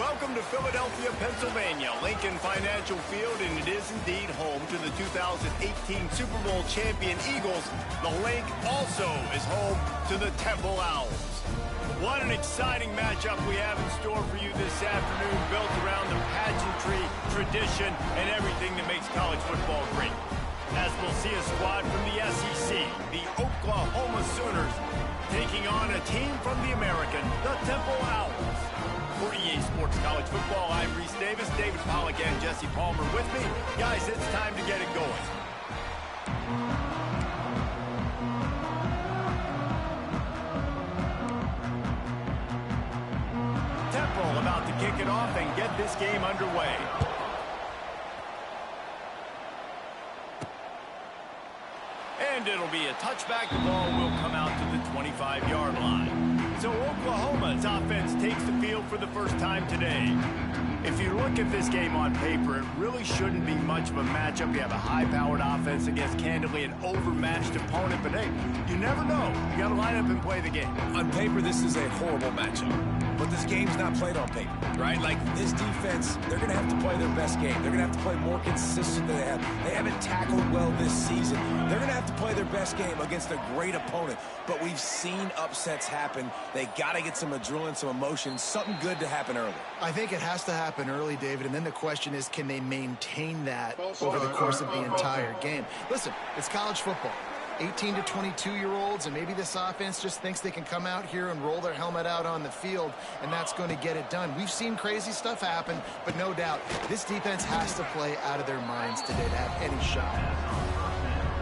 Welcome to Philadelphia, Pennsylvania, Lincoln Financial Field, and it is indeed home to the 2018 Super Bowl champion Eagles. The Link also is home to the Temple Owls. What an exciting matchup we have in store for you this afternoon, built around the pageantry, tradition, and everything that makes college football great. As we'll see a squad from the SEC, the Oklahoma Sooners, taking on a team from the American, the Temple Owls. For EA Sports College Football, I'm Reese Davis, David Pollack, and Jesse Palmer with me. Guys, it's time to get it going. Temple about to kick it off and get this game underway. And it'll be a touchback. The ball will come out to the 25-yard line. So Oklahoma's offense takes the field for the first time today. If you look at this game on paper, it really shouldn't be much of a matchup. You have a high-powered offense against, candidly, an overmatched opponent. But, hey, you never know. You got to line up and play the game. On paper, this is a horrible matchup. But this game's not played on paper, right? Like, this defense, they're going to have to play their best game. They're going to have to play more consistent than they have. They haven't tackled well this season. They're going to have to play their best game against a great opponent. But we've seen upsets happen. They got to get some adrenaline, some emotion, something good to happen early. I think it has to happen early, David, and then the question is, can they maintain that over the course of the entire game? Listen, it's college football. 18 to 22-year-olds, and maybe this offense just thinks they can come out here and roll their helmet out on the field, and that's going to get it done. We've seen crazy stuff happen, but no doubt, this defense has to play out of their minds today to have any shot.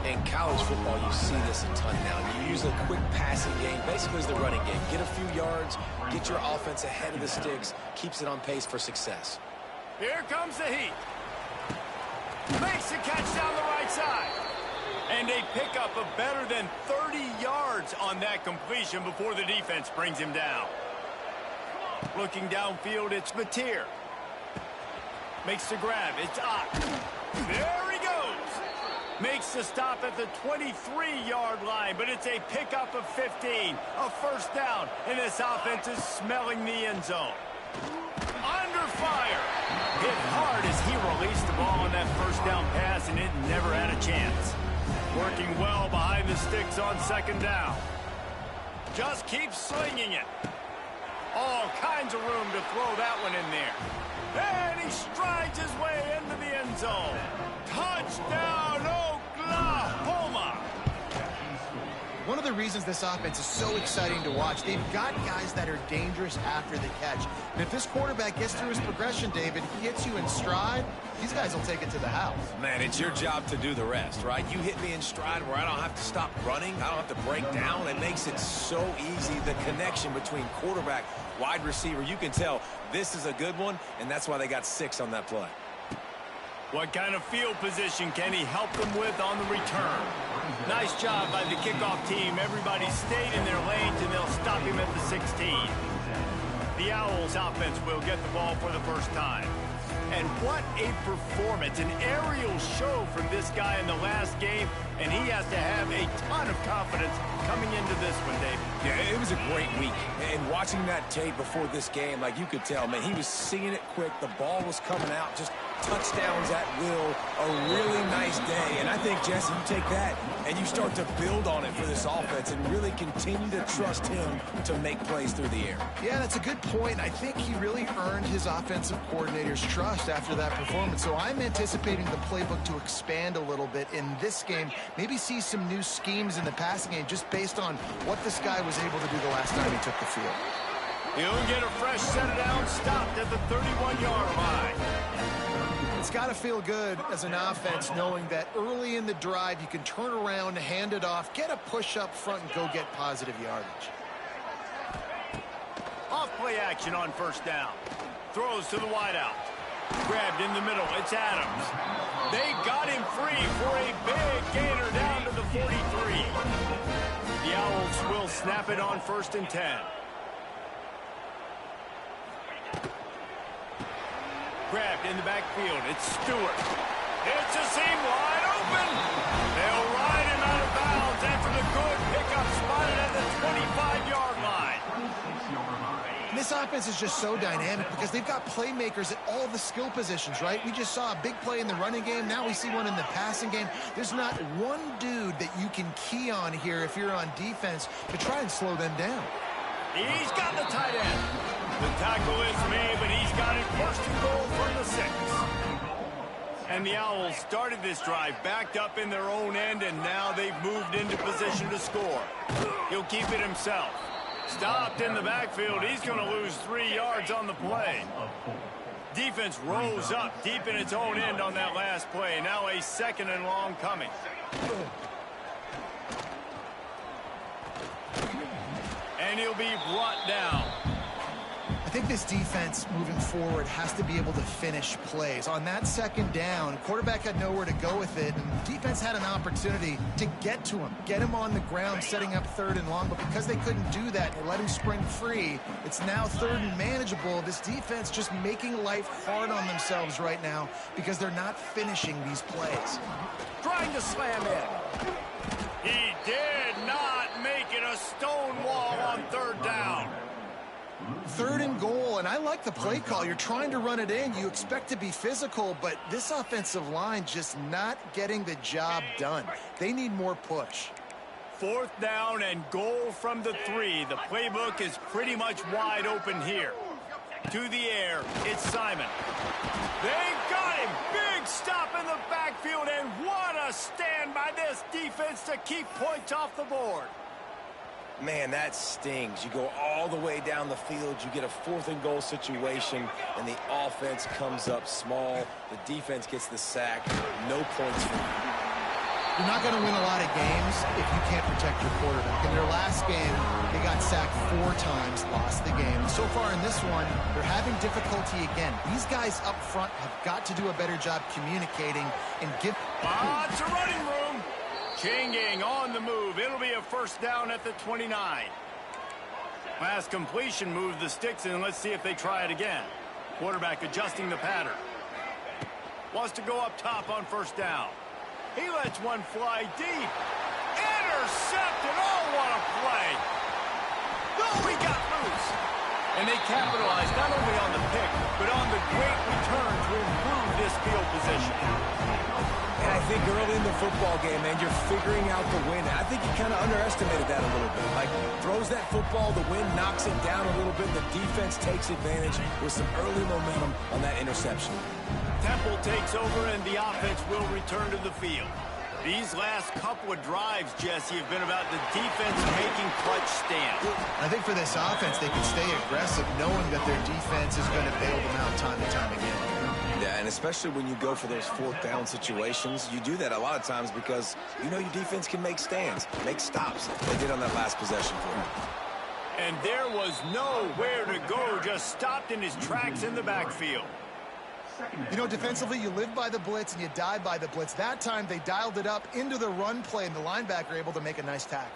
In college football, you see this a ton now. You use a quick passing game, basically as the running game. Get a few yards, get your offense ahead of the sticks, keeps it on pace for success. Here comes the heat. Makes the catch down the right side. And a pickup of better than 30 yards on that completion before the defense brings him down. Looking downfield, it's Mateer. Makes the grab. It's Ott. There he goes. Makes the stop at the 23-yard line, but it's a pickup of 15. A first down, and this offense is smelling the end zone. Under fire. Hit hard as he released the ball on that first down pass, and it never had a chance. Working well behind the sticks on second down. Just keeps slinging it. All kinds of room to throw that one in there. And he strides his way into the end zone. Touchdown, Oklahoma! One of the reasons this offense is so exciting to watch, they've got guys that are dangerous after the catch. And if this quarterback gets through his progression, David, he hits you in stride, these guys will take it to the house. Man, it's your job to do the rest, right? You hit me in stride where I don't have to stop running. I don't have to break down. It makes it so easy, the connection between quarterback, wide receiver. You can tell this is a good one, and that's why they got 6 on that play. What kind of field position can he help them with on the return? Nice job by the kickoff team. Everybody stayed in their lanes, and they'll stop him at the 16. The Owls offense will get the ball for the first time. And what a performance, an aerial show from this guy in the last game, and he has to have a ton of confidence coming into this one, Dave. Yeah, it was a great week. And watching that tape before this game, like you could tell, man, he was seeing it quick. The ball was coming out, just touchdowns at will, a really nice day. And I think, Jesse, you take that and you start to build on it for this offense and really continue to trust him to make plays through the air. Yeah, that's a good point. I think he really earned his offensive coordinator's trust after that performance. So I'm anticipating the playbook to expand a little bit in this game, maybe see some new schemes in the passing game just based on what this guy was able to do the last time he took the field. He'll get a fresh set down, stopped at the 31-yard line. It's got to feel good as an offense knowing that early in the drive you can turn around, hand it off, get a push up front, and go get positive yardage. Off play action on first down. Throws to the wideout. Grabbed in the middle. It's Adams. They got him free for a big gainer down to the 43. The Owls will snap it on 1st and 10. Grabbed in the backfield. It's Stewart. It's a seam wide open. They'll ride him out of bounds after the good pickup spotted at the 25-yard line. this offense is just so dynamic because they've got playmakers at all the skill positions, right? We just saw a big play in the running game. Now we see one in the passing game. There's not one dude that you can key on here if you're on defense to try and slow them down. He's got the tight end. The tackle is made, but he's got it first and goal from the 6. And the Owls started this drive backed up in their own end, and now they've moved into position to score. He'll keep it himself. Stopped in the backfield. He's going to lose 3 yards on the play. Defense rose up deep in its own end on that last play. Now a 2nd and long coming. And he'll be brought down. I think this defense moving forward has to be able to finish plays. On that 2nd down, quarterback had nowhere to go with it, and defense had an opportunity to get to him, get him on the ground, setting up 3rd and long, but because they couldn't do that, they let him spring free. It's now 3rd and manageable. This defense just making life hard on themselves right now because they're not finishing these plays. Trying to slam in. He did not make it a stone wall on 3rd down. 3rd and goal, and I like the play call. You're trying to run it in. You expect to be physical, but this offensive line just not getting the job done. They need more push. 4th down and goal from the 3. The playbook is pretty much wide open here. To the air, it's Simon. They've got him. Big stop in the backfield, and what a stand by this defense to keep points off the board. Man, that stings. You go all the way down the field, you get a 4th and goal situation, and the offense comes up small. The defense gets the sack. No points for you. You're not going to win a lot of games if you can't protect your quarterback. In their last game, they got sacked 4 times, lost the game. So far in this one, they're having difficulty again. These guys up front have got to do a better job communicating and give... It's a running room. Changing on the move. It'll be a 1st down at the 29. Last completion moved the sticks in. Let's see if they try it again. Quarterback adjusting the pattern. Wants to go up top on 1st down. He lets one fly deep. Intercepted. Oh, what a play. Oh, he got loose. And they capitalized not only on the pick, but on the great return to improve this field position. And I think early in the football game, man, you're figuring out the wind. I think you kind of underestimated that a little bit. Like, throws that football, the wind knocks it down a little bit. The defense takes advantage with some early momentum on that interception. Temple takes over, and the offense will return to the field. These last couple of drives, Jesse, have been about the defense making clutch stands. I think for this offense, they can stay aggressive knowing that their defense is going to bail them out time and time again. Yeah, and especially when you go for those 4th down situations, you do that a lot of times because you know your defense can make stands, make stops. They did on that last possession for him. And there was nowhere to go, just stopped in his tracks in the backfield. You know, defensively, you live by the blitz and you die by the blitz. That time, they dialed it up into the run play, and the linebacker able to make a nice tackle.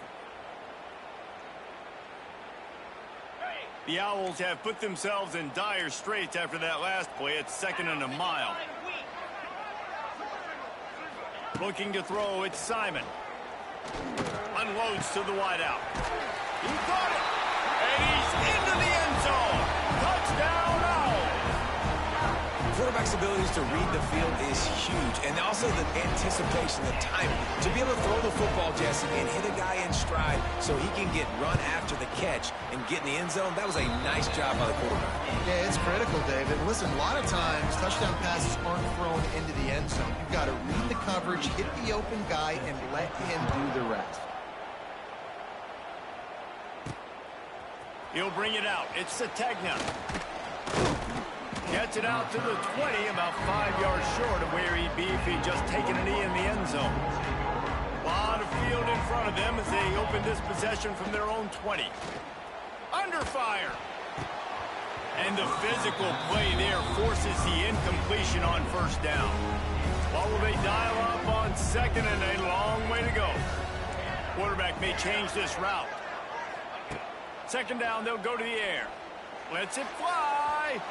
The Owls have put themselves in dire straits after that last play. It's 2nd and a mile. Looking to throw, it's Simon. Unloads to the wideout. He got it, and he's into the end zone. Touchdown, Owls. Quarterback's abilities to read the field is huge, and also the anticipation, the timing. To be able to throw the football, Jesse, and hit a guy in stride so he can get run after the catch and get in the end zone, that was a nice job by the quarterback. Yeah, it's critical, David. Listen, a lot of times, touchdown passes aren't thrown into the end zone. You've got to read the coverage, hit the open guy, and let him do the rest. He'll bring it out. It's Sategna. Gets it out to the 20, about 5 yards short of where he'd be if he'd just taken a knee in the end zone. A lot of field in front of them as they open this possession from their own 20. Under fire. And the physical play there forces the incompletion on 1st down. What will they dial up on 2nd, and a long way to go? Quarterback may change this route. 2nd down, they'll go to the air. Lets it fly.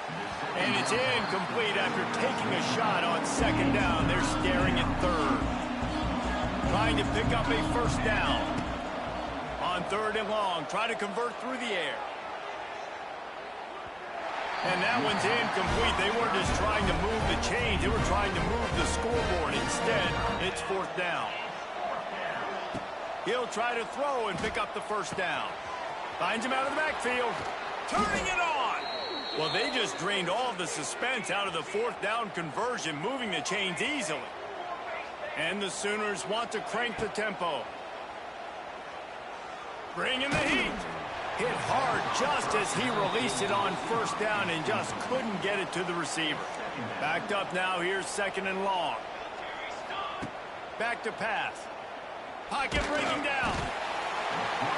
And it's incomplete after taking a shot on 2nd down. They're staring at 3rd. Trying to pick up a 1st down. On 3rd and long, try to convert through the air. And that one's incomplete. They weren't just trying to move the chains. They were trying to move the scoreboard. Instead, it's fourth down. He'll try to throw and pick up the first down. Finds him out of the backfield. Turning it on. Well, they just drained all of the suspense out of the fourth down conversion, moving the chains easily. And the Sooners want to crank the tempo. Bringing the heat. Hit hard just as he released it on first down and just couldn't get it to the receiver. Backed up now. Here's second and long. Back to pass. Pocket breaking down.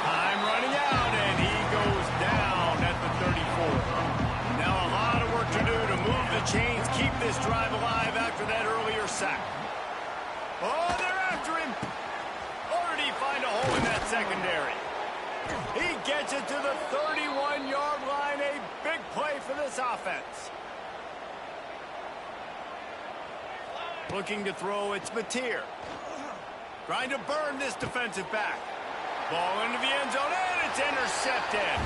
Time running out, and he goes down at the 34. Now a lot of work to do to move the chains, keep this drive alive after that earlier sack. Oh, they're after him. Or did he find a hole in that secondary? He gets it to the 31-yard line. A big play for this offense. Looking to throw, it's Mateer. Trying to burn this defensive back. Ball into the end zone, and it's intercepted.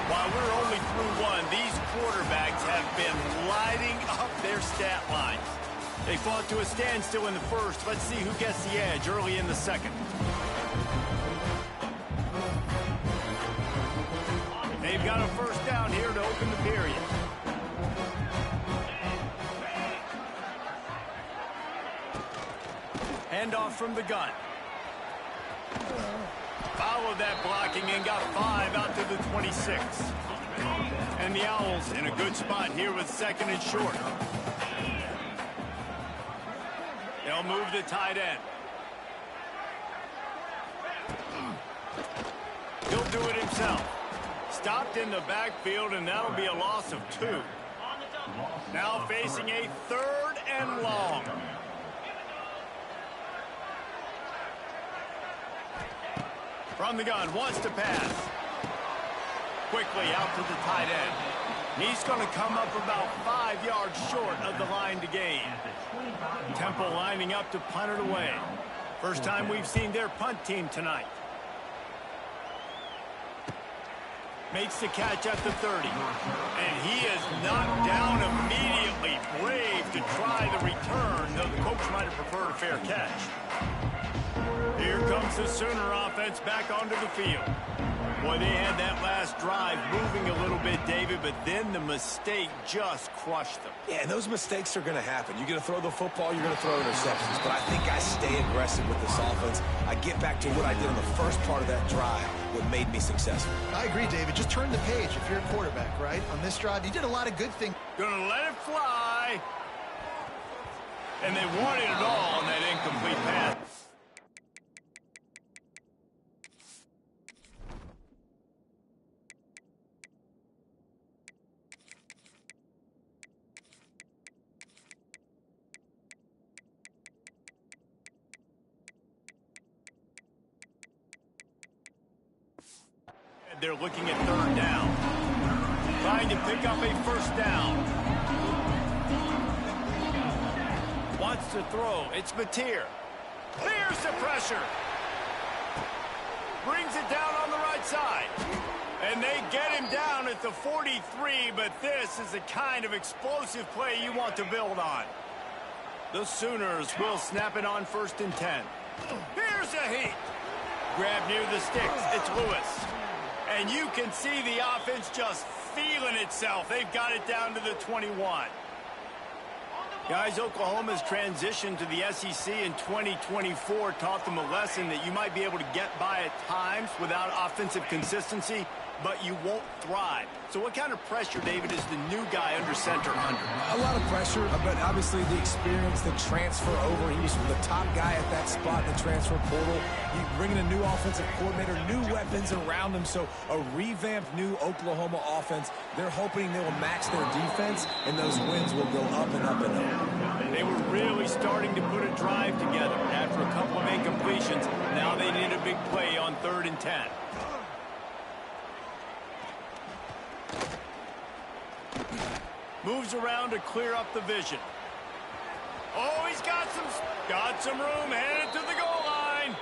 While we're only through one, these quarterbacks have been lighting up their stat lines. They fought to a standstill in the first. Let's see who gets the edge early in the second. They've got a first down here to open the period. Handoff from the gun. Followed that blocking and got 5 out to the 26. And the Owls in a good spot here with second and short. They'll move the tight end. He'll do it himself. Stopped in the backfield, and that'll be a loss of 2. Now facing a third and long. From the gun, wants to pass. Quickly out to the tight end. He's going to come up about 5 yards short of the line to gain. Temple lining up to punt it away. First time we've seen their punt team tonight. Makes the catch at the 30. And he is knocked down immediately. Brave to try the return, though the coach might have preferred a fair catch. Here comes the Sooner offense back onto the field. Boy, they had that last drive moving a little bit, David, but then the mistake just crushed them. Yeah, and those mistakes are going to happen. You're going to throw the football, you're going to throw interceptions. But I think I stay aggressive with this offense. I get back to what I did in the first part of that drive, what made me successful. I agree, David. Just turn the page if you're a quarterback, right? On this drive, you did a lot of good things. Gonna let it fly. And they wanted it all on that incomplete pass. They're looking at third down. Trying to pick up a first down. Wants to throw. It's Mateer. Clears the pressure. Brings it down on the right side. And they get him down at the 43, but this is the kind of explosive play you want to build on. The Sooners will snap it on first and 10. Here's a heat. Grab near the sticks. It's Lewis. And you can see the offense just feeling itself. They've got it down to the 21. Guys, Oklahoma's transition to the SEC in 2024 taught them a lesson that you might be able to get by at times without offensive consistency, but you won't thrive. So what kind of pressure, David, is the new guy under center under? A lot of pressure, but obviously the experience, the transfer over. He was the top guy at that spot in the transfer portal. You bring in a new offensive coordinator, new weapons around him, so a revamped new Oklahoma offense. They're hoping they will match their defense, and those wins will go up and up and up. They were really starting to put a drive together after a couple of incompletions. Now they need a big play on 3rd and 10. Moves around to clear up the vision. Oh, he's got some room, headed to the goal line.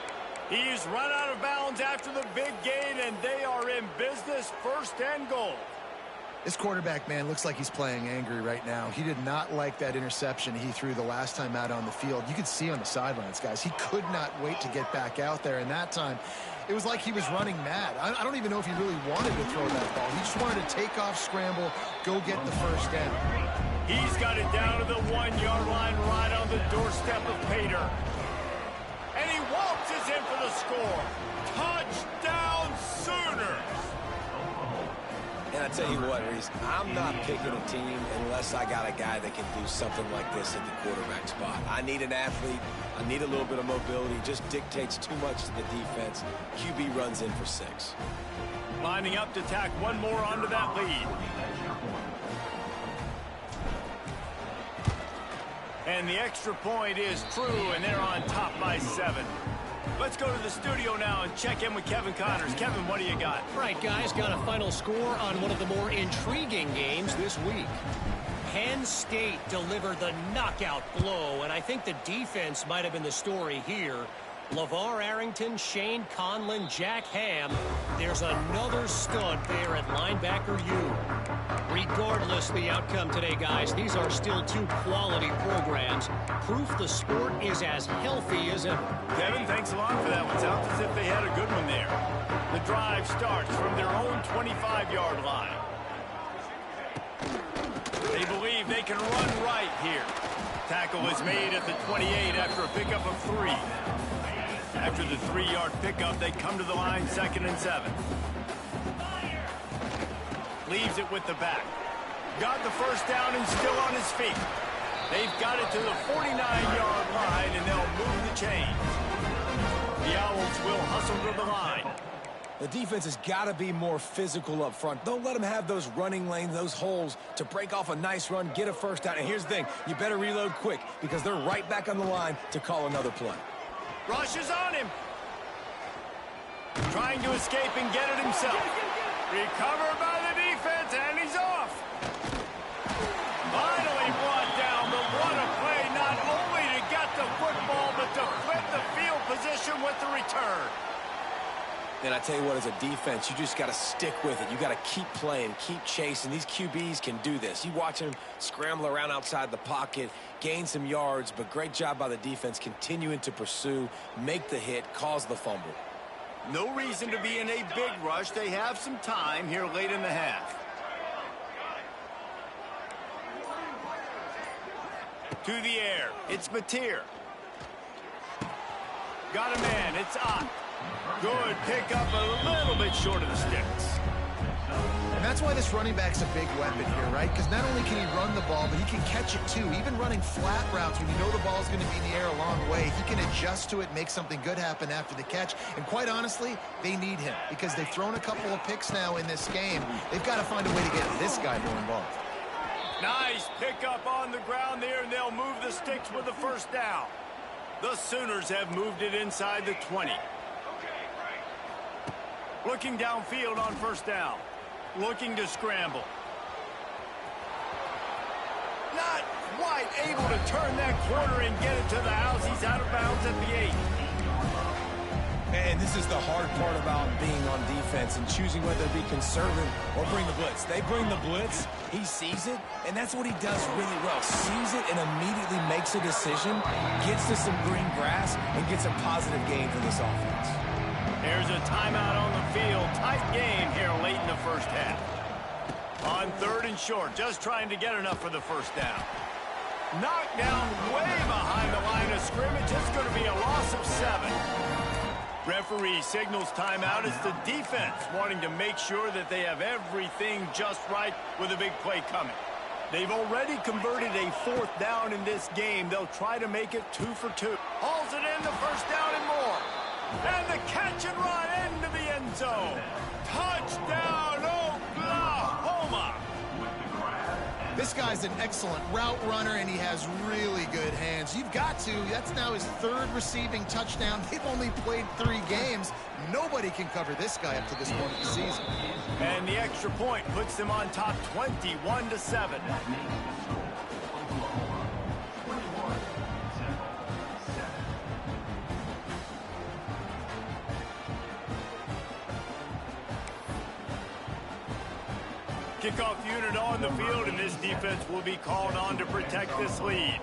He's run out of bounds after the big gain, and they are in business, 1st and goal. This quarterback, man, looks like he's playing angry right now. He did not like that interception he threw the last time out on the field. You could see on the sidelines, guys. He could not wait to get back out there, and that time it was like he was running mad. I don't even know if he really wanted to throw that ball. He just wanted to take off, scramble, go get the first down. He's got it down to the 1-yard line right on the doorstep of Pater. And he waltzes in for the score. Touchdown Sooners! And I tell you what, Reese, I'm not picking a team unless I got a guy that can do something like this at the quarterback spot. I need an athlete. I need a little bit of mobility. Just dictates too much to the defense. QB runs in for 6. Lining up to tack one more onto that lead. And the extra point is true, and they're on top by 7. Let's go to the studio now and check in with Kevin Connors. Kevin, what do you got? Right, guys, got a final score on one of the more intriguing games this week. Penn State delivered the knockout blow, and I think the defense might have been the story here. LeVar Arrington, Shane Conlon, Jack Ham. There's another stud there at linebacker U. Regardless the outcome today, guys, these are still 2 quality programs. Proof the sport is as healthy as ever. Kevin, thanks a lot for that one. Sounds as if they had a good one there. The drive starts from their own 25-yard line. They believe they can run right here. Tackle is made at the 28 after a pickup of 3. After the 3-yard pickup, they come to the line 2nd and 7. Leaves it with the back. Got the first down and still on his feet. They've got it to the 49-yard line, and they'll move the chains. The Owls will hustle to the line. The defense has got to be more physical up front. Don't let them have those running lanes, those holes to break off a nice run, get a first down. And here's the thing, you better reload quick because they're right back on the line to call another play. Rushes on him. Trying to escape and get it himself. Recovered by the defense, and he's off. Finally brought down, but what a play, not only to get the football, but to flip the field position with the return. And I tell you what, as a defense, you just got to stick with it. You got to keep playing, keep chasing. These QBs can do this. You watch them scramble around outside the pocket, gain some yards, but great job by the defense continuing to pursue, make the hit, cause the fumble. No reason to be in a big rush. They have some time here late in the half. To the air. It's Mateer. Got a man. It's Ott. Good pickup, a little bit short of the sticks. And that's why this running back's a big weapon here, right? Because not only can he run the ball, but he can catch it too. Even running flat routes when you know the ball's going to be in the air a long way, he can adjust to it, make something good happen after the catch. And quite honestly, they need him because they've thrown a couple of picks now in this game. They've got to find a way to get this guy more involved. Nice pickup on the ground there, and they'll move the sticks with the first down. The Sooners have moved it inside the 20. Looking downfield on first down. Looking to scramble. Not quite able to turn that corner and get it to the house. He's out of bounds at the 8. And this is the hard part about being on defense and choosing whether to be conservative or bring the blitz. They bring the blitz, he sees it, and that's what he does really well. Sees it and immediately makes a decision, gets to some green grass, and gets a positive gain for this offense. There's a timeout on the field. Tight game here late in the first half. On 3rd and short, just trying to get enough for the first down. Knocked down way behind the line of scrimmage. It's going to be a loss of 7. Referee signals timeout. It's the defense wanting to make sure that they have everything just right with a big play coming. They've already converted a 4th down in this game. They'll try to make it 2 for 2. Hauls it in, the first down and more. And the catch and run into the end zone. Touchdown, Oklahoma. This guy's an excellent route runner, and he has really good hands. You've got to. That's now his 3rd receiving touchdown. They've only played 3 games. Nobody can cover this guy up to this point of the season. And the extra point puts them on top 21-7. Kickoff unit on the field, and this defense will be called on to protect this lead.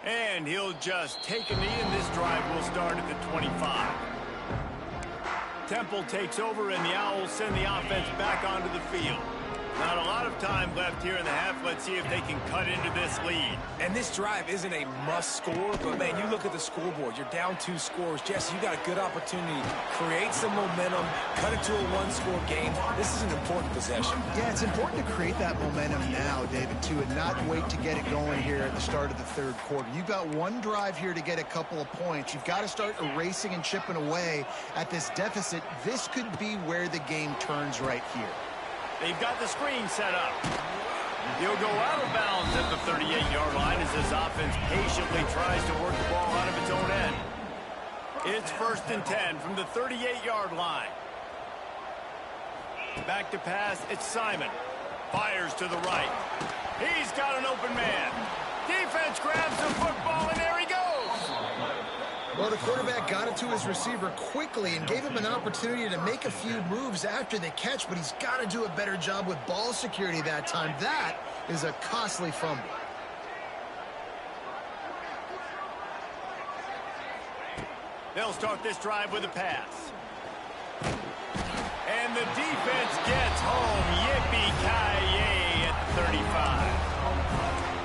And he'll just take a knee, and this drive will start at the 25. Temple takes over, and the Owls send the offense back onto the field. Not a lot of time left here in the half. Let's see if they can cut into this lead. And this drive isn't a must score, but, man, you look at the scoreboard. You're down 2 scores. Jesse, you got a good opportunity. Create some momentum. Cut it to a 1-score game. This is an important possession. Yeah, it's important to create that momentum now, David, too, and not wait to get it going here at the start of the third quarter. You've got one drive here to get a couple of points. You've got to start erasing and chipping away at this deficit. This could be where the game turns right here. They've got the screen set up. He'll go out of bounds at the 38-yard line as this offense patiently tries to work the ball out of its own end. It's 1st and 10 from the 38-yard line. Back to pass, it's Simon. Fires to the right. He's got an open man. Defense grabs the football, and there he goes. Well, the quarterback got it to his receiver quickly and gave him an opportunity to make a few moves after the catch, but he's got to do a better job with ball security that time. That is a costly fumble. They'll start this drive with a pass. And the defense gets home. Yippee-ki-yay at the 35.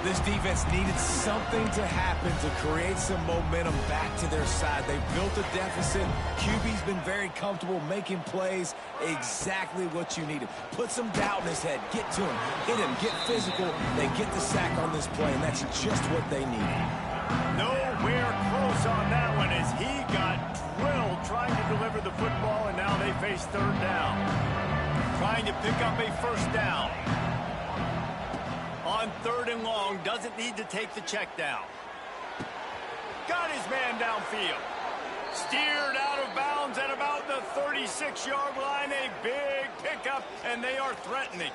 This defense needed something to happen to create some momentum back to their side. They built a deficit. QB's been very comfortable making plays. Exactly what you needed. Put some doubt in his head. Get to him. Hit him. Get physical. They get the sack on this play, and that's just what they needed. Nowhere close on that one as he got drilled trying to deliver the football, and now they face 3rd down. Trying to pick up a 1st down. On 3rd and long, doesn't need to take the check down. Got his man downfield. Steered out of bounds at about the 36-yard line. A big pickup, and they are threatening.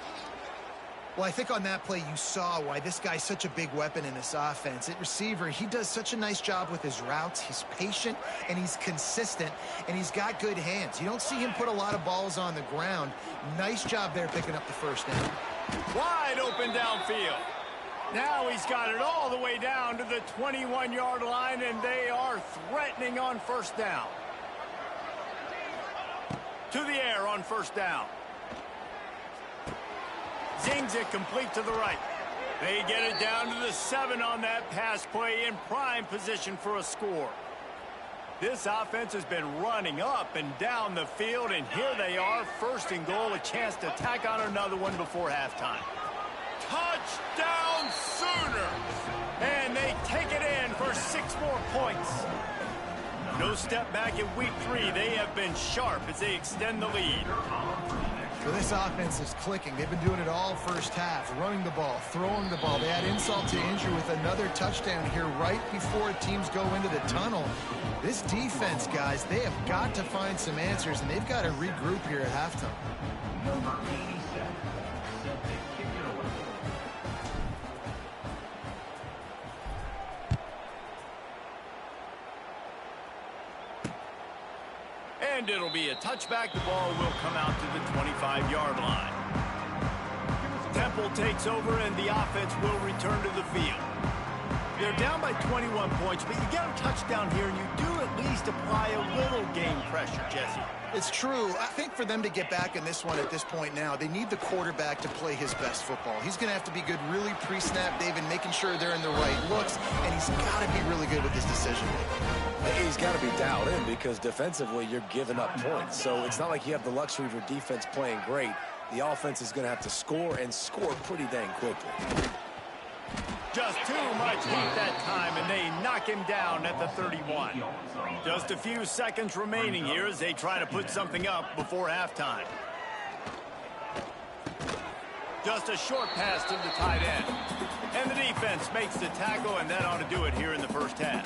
Well, I think on that play you saw why this guy's such a big weapon in this offense. At receiver, he does such a nice job with his routes. He's patient, and he's consistent, and he's got good hands. You don't see him put a lot of balls on the ground. Nice job there picking up the 1st down. Wide open downfield. Now he's got it all the way down to the 21-yard line, and they are threatening on 1st down. To the air on 1st down. Zings it complete to the right. They get it down to the 7 on that pass play, in prime position for a score. This offense has been running up and down the field, and here they are, 1st and goal, a chance to tack on another one before halftime. Touchdown Sooners! And they take it in for 6 more points. No step back in week 3. They have been sharp as they extend the lead. So this offense is clicking. They've been doing it all first half, running the ball, throwing the ball. They add insult to injury with another touchdown here right before teams go into the tunnel. This defense, guys, they have got to find some answers, and they've got to regroup here at halftime. Number 87, set to kick it away. And it'll be a touchback. The ball will come out to the 25-yard line. Temple takes over, and the offense will return to the field. They're down by 21 points, but you get a touchdown here, and you do at least apply a little game pressure, Jesse. It's true. I think for them to get back in this one at this point now, they need the quarterback to play his best football. He's going to have to be good really pre-snap, David, making sure they're in the right looks, and he's got to be really good with his decision-making. He's got to be dialed in because defensively you're giving up points. So it's not like you have the luxury of your defense playing great. The offense is going to have to score and score pretty dang quickly. Just too much heat that time, and they knock him down at the 31. Just a few seconds remaining here as they try to put something up before halftime. Just a short pass to the tight end. And the defense makes the tackle, and that ought to do it here in the first half.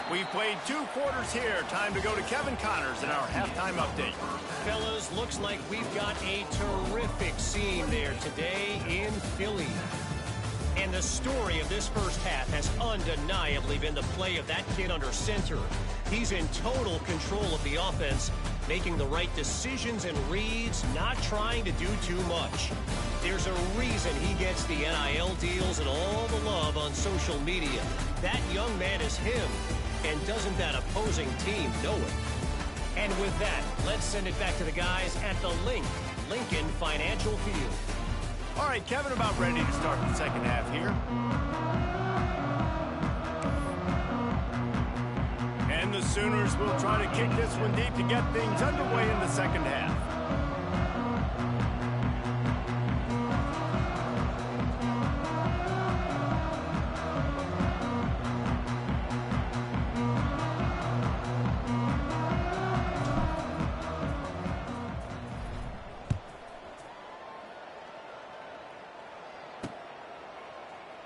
We've played 2 quarters here. Time to go to Kevin Connors in our halftime update. Fellas, looks like we've got a terrific scene there today in Philly. And the story of this first half has undeniably been the play of that kid under center. He's in total control of the offense, making the right decisions and reads, not trying to do too much. There's a reason he gets the NIL deals and all the love on social media. That young man is him, and doesn't that opposing team know it? And with that, let's send it back to the guys at the Lincoln Financial Field. All right, Kevin, about ready to start the second half here. And the Sooners will try to kick this one deep to get things underway in the second half.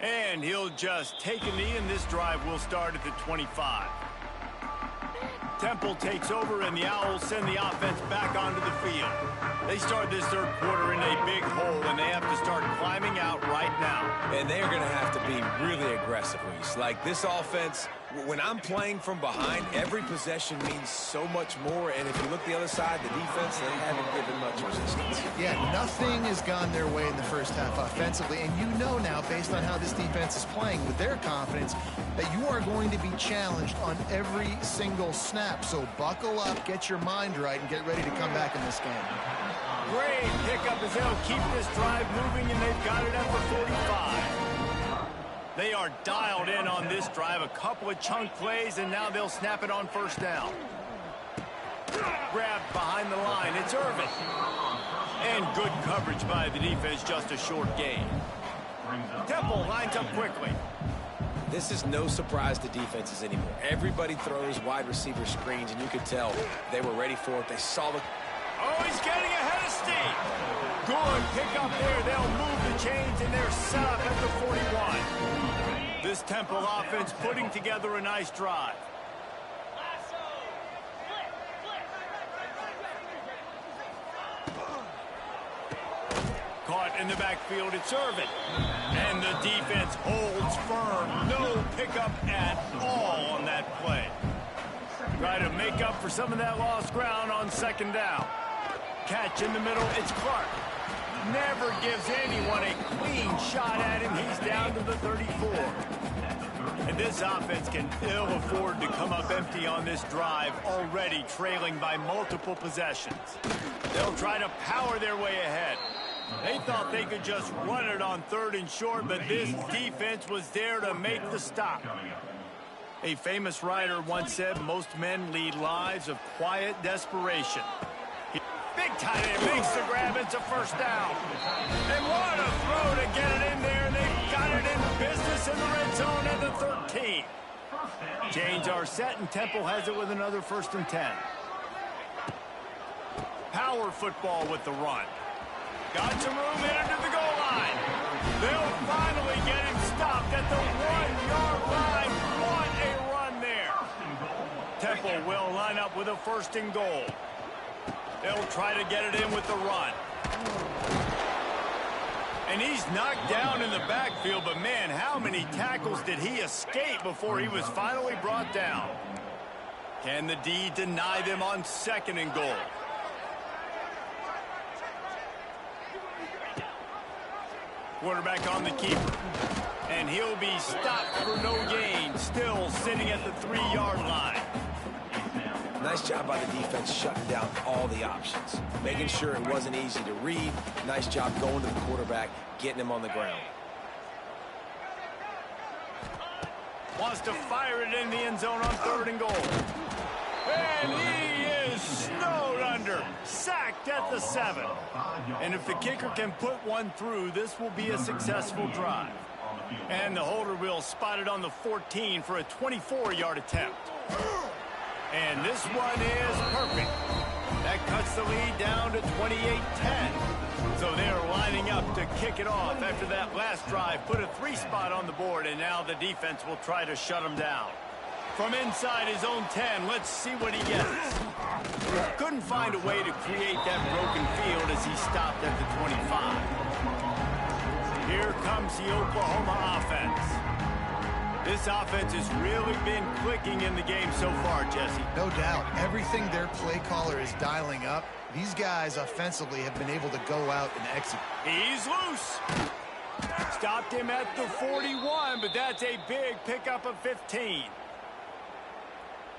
And he'll just take a knee, and this drive will start at the 25. Temple takes over, and the Owls send the offense back onto the field. They start this third quarter in a big hole, and they have to start climbing out right now. And they're going to have to be really aggressive, Reese. Like, this offense, when I'm playing from behind, every possession means so much more. And if you look the other side, the defense, they haven't given much resistance. Yeah, nothing has gone their way in the first half offensively. And you know now, based on how this defense is playing with their confidence, that you are going to be challenged on every single snap. So buckle up, get your mind right, and get ready to come back in this game. Great pickup as they'll keep this drive moving, and they've got it at the 45. They are dialed in on this drive. A couple of chunk plays, and now they'll snap it on first down. Grabbed behind the line. It's Irvin. And good coverage by the defense, just a short gain. Temple lines up quickly. This is no surprise to defenses anymore. Everybody throws wide receiver screens, and you could tell they were ready for it. They saw the... Oh, he's getting ahead of steam. Good pickup there. They'll move the chains, and they're set up at the 41. This Temple offense putting together a nice drive. Caught in the backfield, it's Irvin. And the defense holds firm. No pickup at all on that play. Try to make up for some of that lost ground on second down. Catch in the middle, it's Clark. Never gives anyone a clean shot at him. He's down to the 34. And this offense can ill afford to come up empty on this drive, already trailing by multiple possessions. They'll try to power their way ahead. They thought they could just run it on third and short, but this defense was there to make the stop. A famous writer once said, most men lead lives of quiet desperation. Big tight end makes the grab. It's a first down. And what a throw to get it in there. They've got it in business in the red zone at the 13. Chains are set, and Temple has it with another 1st and 10. Power football with the run. Got some room into the goal line. They'll finally get him stopped at the 1-yard line. What a run there. Temple will line up with a 1st and goal. They'll try to get it in with the run. And he's knocked down in the backfield, but man, how many tackles did he escape before he was finally brought down? Can the D deny them on 2nd and goal? Quarterback on the keeper. And he'll be stopped for no gain, still sitting at the 3-yard line. Nice job by the defense shutting down all the options, making sure it wasn't easy to read. Nice job going to the quarterback, getting him on the ground. Wants to fire it in the end zone on 3rd and goal. And he is snowed under, sacked at the 7. And if the kicker can put one through, this will be a successful drive. And the holder will spot it on the 14 for a 24-yard attempt. And this one is perfect. That cuts the lead down to 28-10. So they're lining up to kick it off after that last drive. Put a 3 spot on the board, and now the defense will try to shut them down. From inside his own 10, let's see what he gets. Couldn't find a way to create that broken field as he stopped at the 25. Here comes the Oklahoma offense. This offense has really been clicking in the game so far, Jesse. No doubt. Everything their play caller is dialing up, these guys offensively have been able to go out and execute. He's loose. Stopped him at the 41, but that's a big pickup of 15.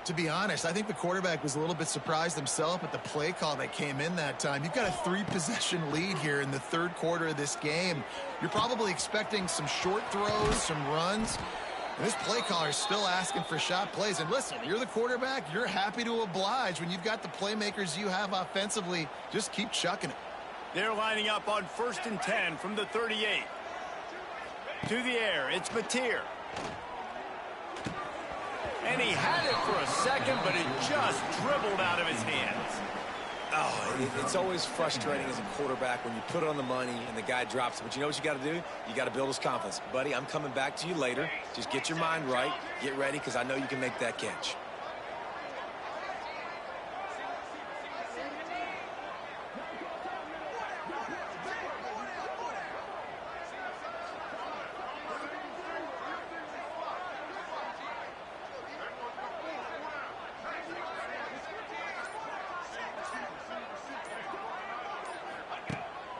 To be honest, I think the quarterback was a little bit surprised himself at the play call that came in that time. You've got a 3-possession lead here in the third quarter of this game. You're probably expecting some short throws, some runs. And this play caller is still asking for shot plays. And listen, you're the quarterback. You're happy to oblige. When you've got the playmakers you have offensively, just keep chucking it. They're lining up on 1st and 10 from the 38. To the air, it's Mateer. And he had it for a second, but it just dribbled out of his hands. Oh, it's always frustrating as a quarterback when you put it on the money and the guy drops it. But you know what you got to do? You got to build his confidence. Buddy, I'm coming back to you later. Just get your mind right. Get ready, because I know you can make that catch.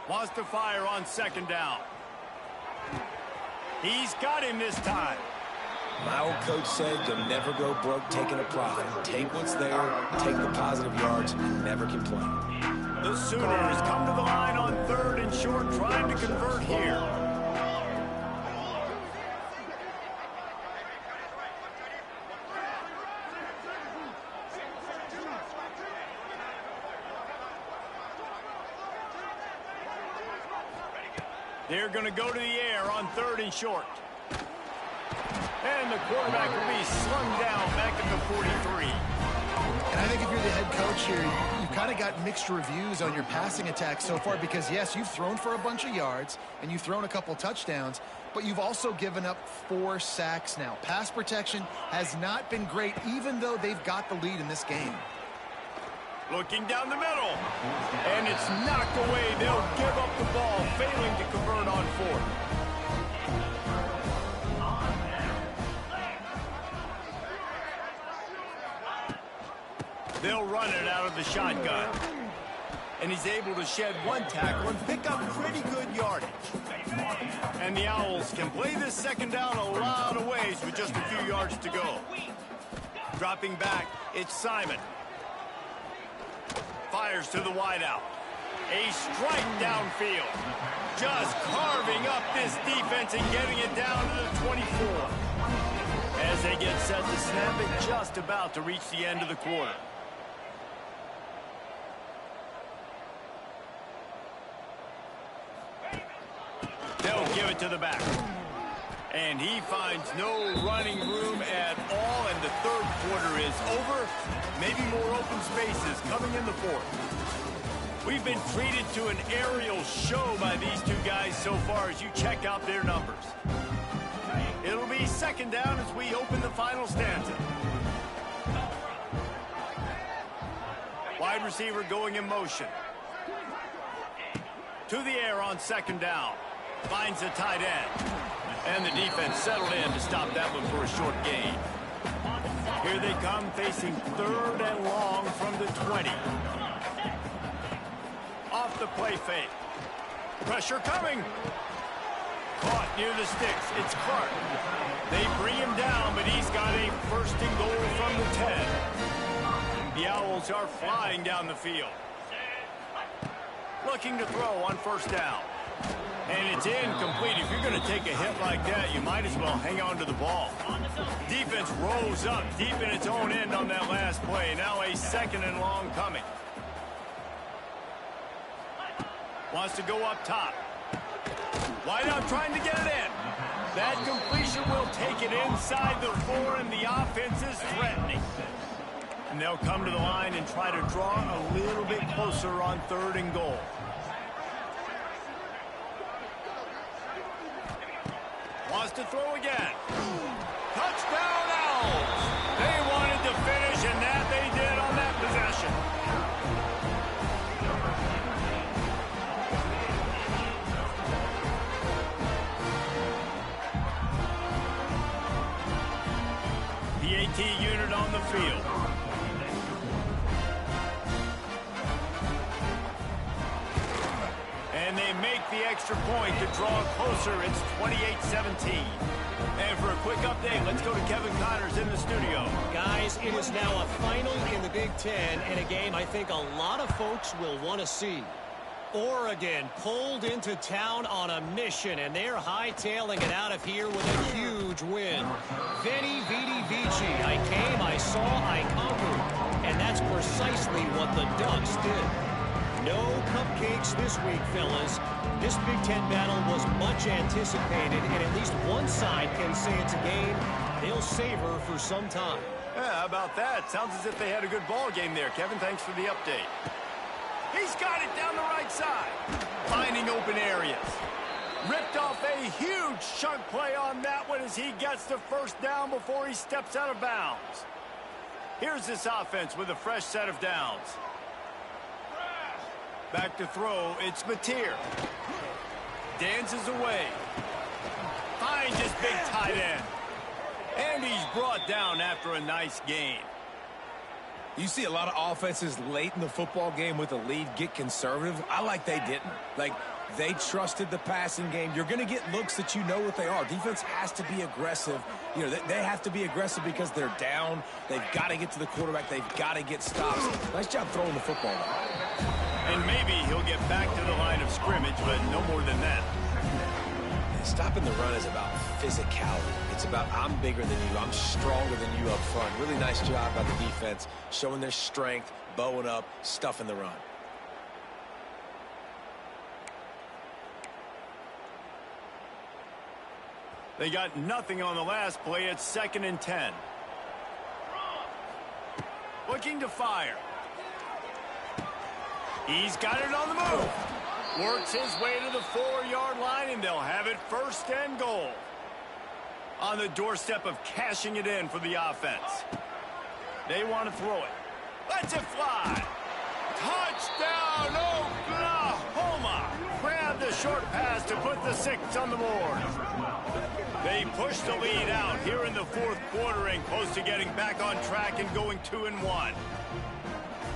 Wants to fire on 2nd down. He's got him this time. My old coach said you'll never go broke taking a profit. Take what's there, take the positive yards, and never complain. The Sooners come to the line on 3rd and short, trying to convert here. They're going to go to the air on 3rd and short. And the quarterback will be slung down back at the 43. And I think if you're the head coach here, you've kind of got mixed reviews on your passing attack so far because, yes, you've thrown for a bunch of yards and you've thrown a couple touchdowns, but you've also given up 4 sacks now. Pass protection has not been great, even though they've got the lead in this game. Looking down the middle. And it's knocked away. They'll give up the ball, failing to convert on 4th. They'll run it out of the shotgun. And he's able to shed 1 tackle and pick up pretty good yardage. And the Owls can play this 2nd down a lot of ways with just a few yards to go. Dropping back, it's Simon. Fires to the wideout. A strike downfield. Just carving up this defense and getting it down to the 24. As they get set to snap it, just about to reach the end of the quarter. They'll give it to the back. And he finds no running room at all, and the 3rd quarter is over. Maybe more open spaces coming in the 4th. We've been treated to an aerial show by these 2 guys so far as you check out their numbers. It'll be 2nd down as we open the final stanza. Wide receiver going in motion. To the air on 2nd down. Finds a tight end. And the defense settled in to stop that one for a short gain. Here they come, facing 3rd and long from the 20. Off the play fake. Pressure coming. Caught near the sticks. It's Clark. They bring him down, but he's got a 1st and goal from the 10. The Owls are flying down the field. Looking to throw on 1st down. And it's incomplete. If you're going to take a hit like that, you might as well hang on to the ball. Defense rose up deep in its own end on that last play. Now a 2nd and long coming. Wants to go up top. Wide out trying to get it in. That completion will take it inside the 4, and the offense is threatening. And they'll come to the line and try to draw a little bit closer on 3rd and goal. Wants to throw again. Touchdown Owls! They field. And they make the extra point to draw closer. It's 28-17. And for a quick update, let's go to Kevin Connors in the studio. Guys, it is now a final in the Big Ten, and a game I think a lot of folks will want to see. Oregon pulled into town on a mission, and they're hightailing it out of here with a huge win. Veni, vidi, vici. I came, I saw, I conquered. And that's precisely what the Ducks did. No cupcakes this week, fellas. This Big Ten battle was much anticipated, and at least one side can say it's a game they'll savor for some time. Yeah, how about that? Sounds as if they had a good ball game there. Kevin, thanks for the update. He's got it down the right side. Finding open areas. Ripped off a huge chunk play on that one as he gets the first down before he steps out of bounds. Here's this offense with a fresh set of downs. Back to throw, it's Mateer. Dances away. Finds his big tight end. And he's brought down after a nice gain. You see a lot of offenses late in the football game with a lead get conservative. I like they didn't. Like, they trusted the passing game. You're going to get looks that you know what they are. Defense has to be aggressive. You know, they have to be aggressive because they're down. They've got to get to the quarterback. They've got to get stops. Nice job throwing the football. And maybe he'll get back to the line of scrimmage, but no more than that. Stopping the run is about physicality. It's about I'm bigger than you. I'm stronger than you up front. Really nice job by the defense, showing their strength, bowing up, stuffing the run. They got nothing on the last play. It's 2nd and 10. Looking to fire. He's got it on the move. Works his way to the 4-yard line, and they'll have it 1st and goal. On the doorstep of cashing it in for the offense. They want to throw it. Lets it fly. Touchdown, Oklahoma. Grab the short pass to put the 6 on the board. They push the lead out here in the 4th quarter and close to getting back on track and going 2-1.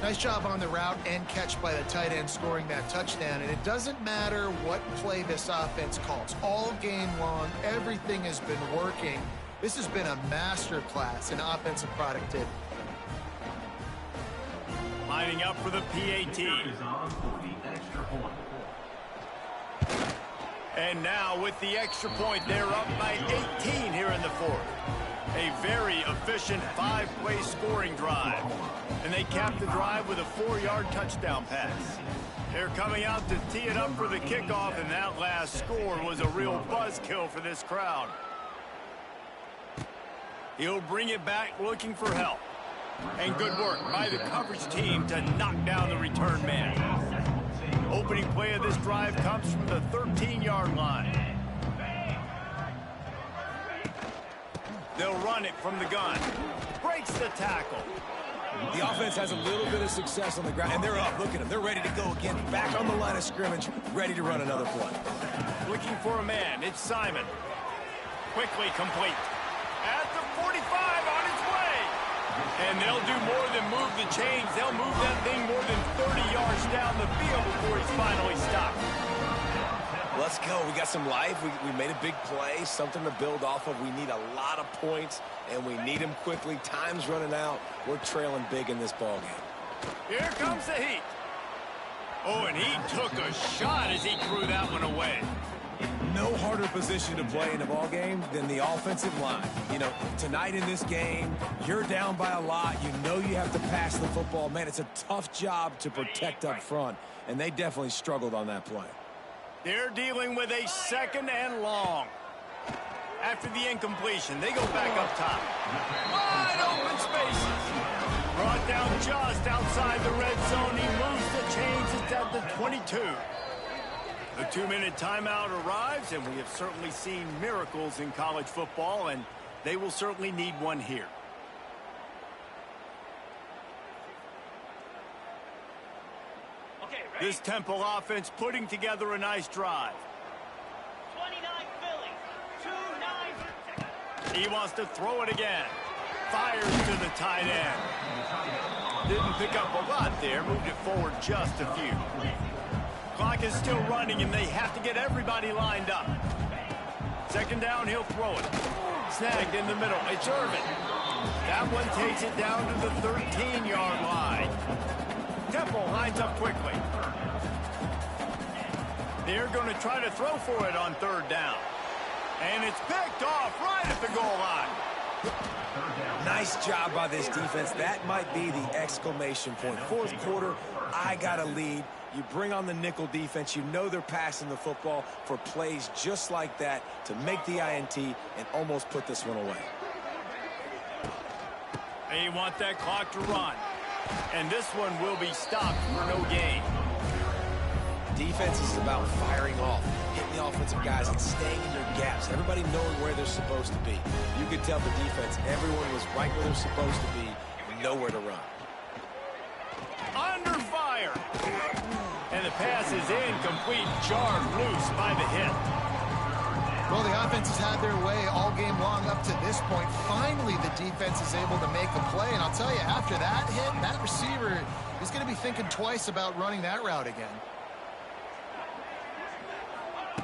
Nice job on the route and catch by the tight end scoring that touchdown. And it doesn't matter what play this offense calls. All game long, everything has been working. This has been a master class in offensive productivity. Lining up for the PAT. And now with the extra point, they're up by 18 here in the 4th. A very efficient 5-play scoring drive. And they cap the drive with a 4-yard touchdown pass. They're coming out to tee it up for the kickoff, and that last score was a real buzzkill for this crowd. He'll bring it back looking for help. And good work by the coverage team to knock down the return man. Opening play of this drive comes from the 13-yard line. They'll run it from the gun. Breaks the tackle. The offense has a little bit of success on the ground, and they're up. Look at them. They're ready to go again. Back on the line of scrimmage, ready to run another play. Looking for a man. It's Simon. Quickly complete. At the 45 on its way. And they'll do more than move the chains. They'll move that thing more than 30 yards down the field before he's finally stopped. Let's go. We got some life. We made a big play, something to build off of. We need a lot of points, and we need them quickly. Time's running out. We're trailing big in this ball game. Here comes the heat. Oh, and he took a shot as he threw that one away. No harder position to play in a ball game than the offensive line. You know, tonight in this game, you're down by a lot. You know you have to pass the football. Man, it's a tough job to protect up front, and they definitely struggled on that play. They're dealing with a 2nd and long. After the incompletion, they go back up top. Wide open spaces. Brought down just outside the red zone. He moves the chains. It's at the 22. The 2-minute timeout arrives, and we have certainly seen miracles in college football, and they will certainly need one here. This Temple offense putting together a nice drive. 29 Philly, 2-9. He wants to throw it again. fires to the tight end. Didn't pick up a lot there, moved it forward just a few. Clock is still running, and they have to get everybody lined up. Second down, he'll throw it. Snagged in the middle. It's Irvin. That one takes it down to the 13-yard line. Temple lines up quickly. They're going to try to throw for it on third down. And it's picked off right at the goal line. Nice job by this defense. That might be the exclamation point. Fourth quarter, I got a lead. You bring on the nickel defense. You know they're passing the football for plays just like that to make the INT and almost put this one away. They want that clock to run. And this one will be stopped for no gain. Defense is about firing off, hitting the offensive guys, and staying in their gaps. Everybody knowing where they're supposed to be. You could tell the defense, everyone was right where they're supposed to be, nowhere to run. Under fire. And the pass is incomplete, jarred loose by the hit. Well, the offense has had their way all game long up to this point. Finally, the defense is able to make a play. And I'll tell you, after that hit, that receiver is going to be thinking twice about running that route again.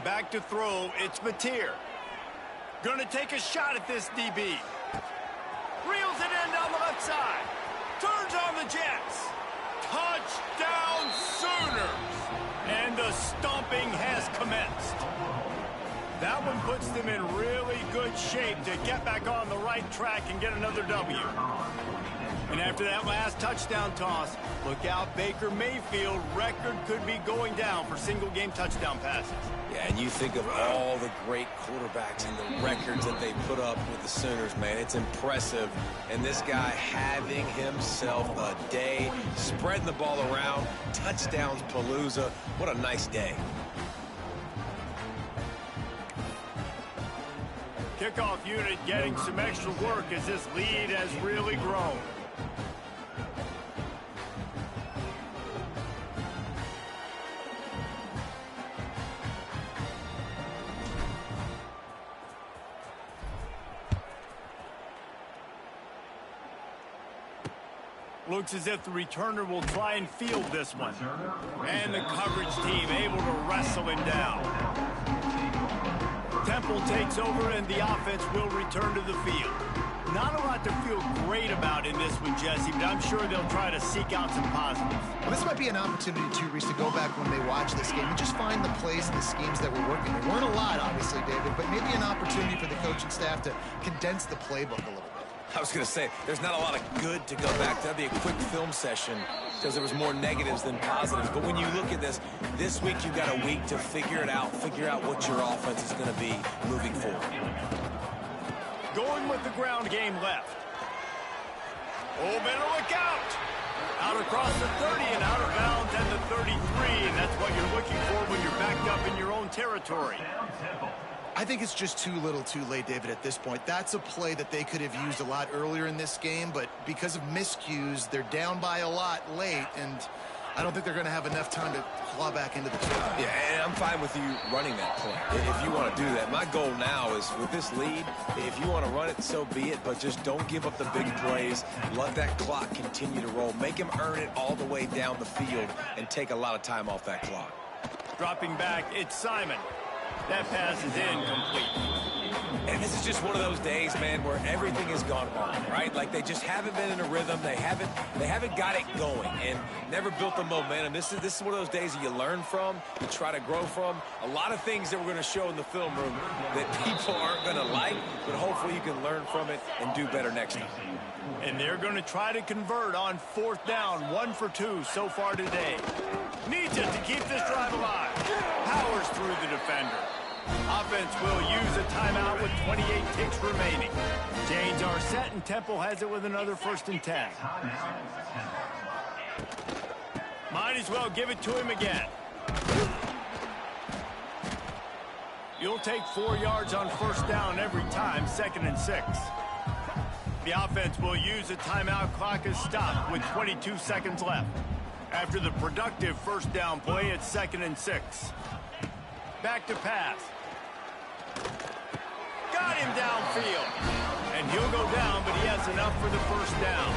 Back to throw, it's Mateer. Gonna take a shot at this DB. Reels it in down the left side. Turns on the Jets. Touchdown Sooners. And the stomping has commenced. That one puts them in really good shape to get back on the right track and get another W. And after that last touchdown toss, look out, Baker Mayfield record could be going down for single-game touchdown passes. Yeah, and you think of all the great quarterbacks and the records that they put up with the Sooners, man. It's impressive. And this guy having himself a day, spreading the ball around, touchdowns palooza. What a nice day. Kickoff unit getting some extra work as this lead has really grown. Looks as if the returner will try and field this one. And the coverage team able to wrestle him down. Temple takes over and the offense will return to the field. Not a lot to feel great about in this one, Jesse, but I'm sure they'll try to seek out some positives. Well, this might be an opportunity, too, Reese, to go back when they watch this game and just find the plays and the schemes that were working. There weren't a lot, obviously, David, but maybe an opportunity for the coaching staff to condense the playbook a little bit. I was going to say, there's not a lot of good to go back to. That'd be a quick film session because there was more negatives than positives. But when you look at this week you've got a week to figure it out, figure out what your offense is going to be moving forward. Going with the ground game left. Oh, better look out. Out across the 30 and out of bounds at the 33. And that's what you're looking for when you're backed up in your own territory. I think it's just too little too late, David, at this point. That's a play that they could have used a lot earlier in this game, but because of miscues, they're down by a lot late, and I don't think they're going to have enough time to claw back into the game. Yeah, and I'm fine with you running that play if you want to do that. My goal now is with this lead, if you want to run it, so be it, but just don't give up the big plays. Let that clock continue to roll. Make him earn it all the way down the field and take a lot of time off that clock. Dropping back, it's Simon. That pass is incomplete. And this is just one of those days, man, where everything has gone wrong, right? Like they just haven't been in a rhythm. They haven't got it going and never built the momentum. This is one of those days that you learn from, you try to grow from. A lot of things that we're going to show in the film room that people aren't going to like, but hopefully you can learn from it and do better next time. And they're going to try to convert on fourth down, 1 for 2 so far today. Needs it to keep this drive alive. Powers through the defender. Offense will use a timeout with 28 ticks remaining. Chains are set and Temple has it with another 1st and 10. Might as well give it to him again. You'll take 4 yards on 1st down every time, 2nd and 6. The offense will use a timeout. Clock is stopped with 22 seconds left. After the productive 1st down play, it's 2nd and 6. Back to pass. Got him downfield. And he'll go down, but he has enough for the first down.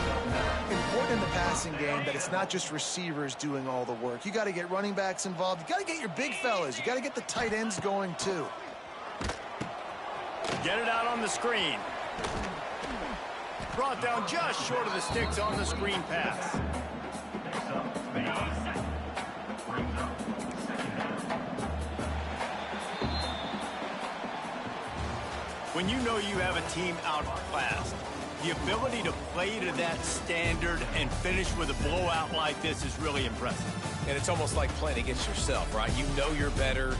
Important in the passing game that it's not just receivers doing all the work. You got to get running backs involved. You got to get your big fellas. You got to get the tight ends going too. Get it out on the screen. Brought down just short of the sticks on the screen pass. When you know you have a team outclassed, the ability to play to that standard and finish with a blowout like this is really impressive. And it's almost like playing against yourself, right? You know you're better.